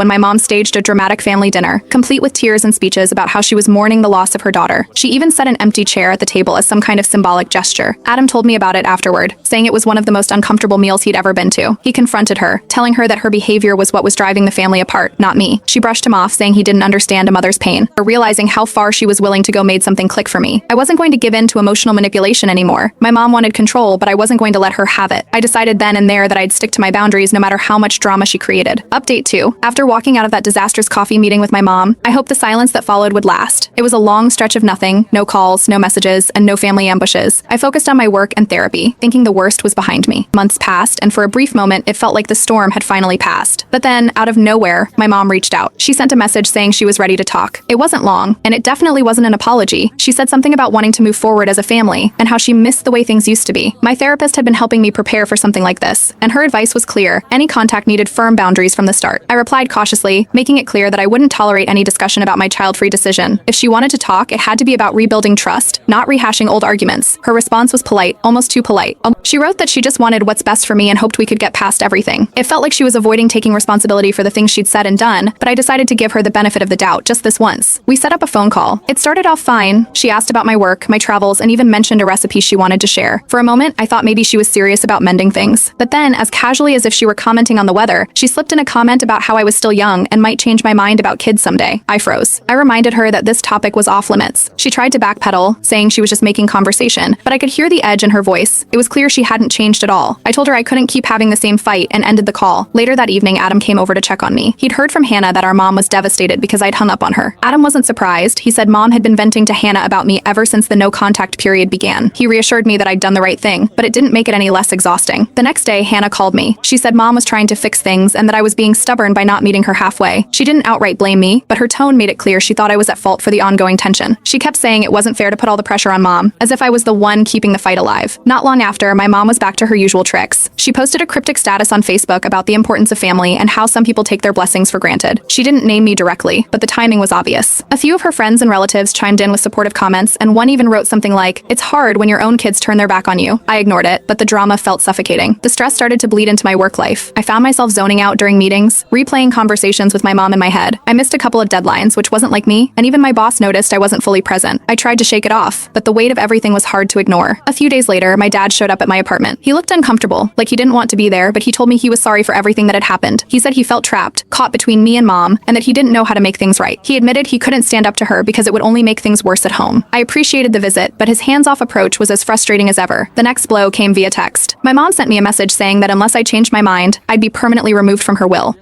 when my mom staged a dramatic family dinner, complete with tears and speeches about how she was mourning the loss of her daughter. She even set an empty chair at the table as some kind of symbolic gesture. Adam told me about it afterward, saying it was one of the most uncomfortable meals he'd ever been to. He confronted her, telling her that her behavior was what was driving the family apart, not me. She brushed him off, saying he didn't understand a mother's pain, or realizing how far she was willing to go made something click for me. I wasn't going to give in to emotional manipulation anymore. My mom wanted control, but I wasn't going to let her have it. I decided then and there that I'd stick to my boundaries no matter how much drama she created. Update 2. After walking out of that disastrous coffee meeting with my mom, I hoped the silence that followed would last. It was a long stretch of nothing, no calls, no messages, and no family ambushes. I focused on my work and therapy, thinking the worst was behind me. Months passed, and for a brief moment, it felt like the storm had finally passed. But then, out of nowhere, my mom reached out. She sent a message saying she was ready to talk. It wasn't long, and it definitely wasn't an apology. She said something about wanting to move forward as a family, and how she missed the way things used to be. My therapist had been helping me prepare for something like this, and her advice was clear. Any contact needed firm boundaries from the start. I replied cautiously, making it clear that I wouldn't tolerate any discussion about my child-free decision. If she wanted to talk, it had to be about rebuilding trust, not rehashing old arguments. Her response was polite, almost too polite. She wrote that she just wanted what's best for me and hoped we could get past everything. It felt like she was avoiding taking responsibility for the things she'd said and done, but I decided to give her the benefit of the doubt just this once. We set up a phone call. It started off fine. She asked about my work, my travels, and even mentioned a recipe she wanted to share. For a moment, I thought maybe she was serious about mending things. But then, as casually as if she were commenting on the weather, she slipped in a comment about how I was still young and might change my mind about kids someday. I froze. I reminded her that this topic was off limits. She tried to backpedal, saying she was just making conversation, but I could hear the edge in her voice. It was clear she hadn't changed at all. I told her I couldn't keep having the same fight and ended the call. Later that evening, Adam came over to check on me. He'd heard from Hannah that our mom was devastated because I'd hung up on her. Adam wasn't surprised. He said mom had been venting to Hannah about me ever since the no contact period began. He reassured me that I'd done the right thing, but it didn't make it any less exhausting. The next day, Hannah called me. She said mom was trying to fix things and that I was being stubborn by not meeting her halfway. She didn't outright blame me, but her tone made it clear she thought I was at fault for the ongoing tension. She kept saying it wasn't fair to put all the pressure on mom, as if I was the one keeping the fight alive. Not long after, my mom was back to her usual tricks. She posted a cryptic status on Facebook about the importance of family and how some people take their blessings for granted. She didn't name me directly, but the timing was obvious. A few of her friends and relatives chimed in with supportive comments, and one even wrote something like, "It's hard when your own kids turn their back on you." I ignored it, but the drama felt suffocating. The stress started to bleed into my work life. I found myself zoning out during meetings, replaying conversations with my mom in my head. I missed a couple of deadlines, which wasn't like me, and even my boss noticed I wasn't fully present. I tried to shake it off, but the weight of everything was hard to ignore. A few days later, my dad showed up at my apartment. He looked uncomfortable, like he didn't want to be there, but he told me he was sorry for everything that had happened. He said he felt trapped, caught between me and mom, and that he didn't know how to make things right. He admitted he couldn't stand up to her because it would only make things worse at home. I appreciated the visit, but his hands-off approach was as frustrating as ever. The next blow came via text. My mom sent me a message saying that unless I changed my mind, I'd be permanently removed from her will.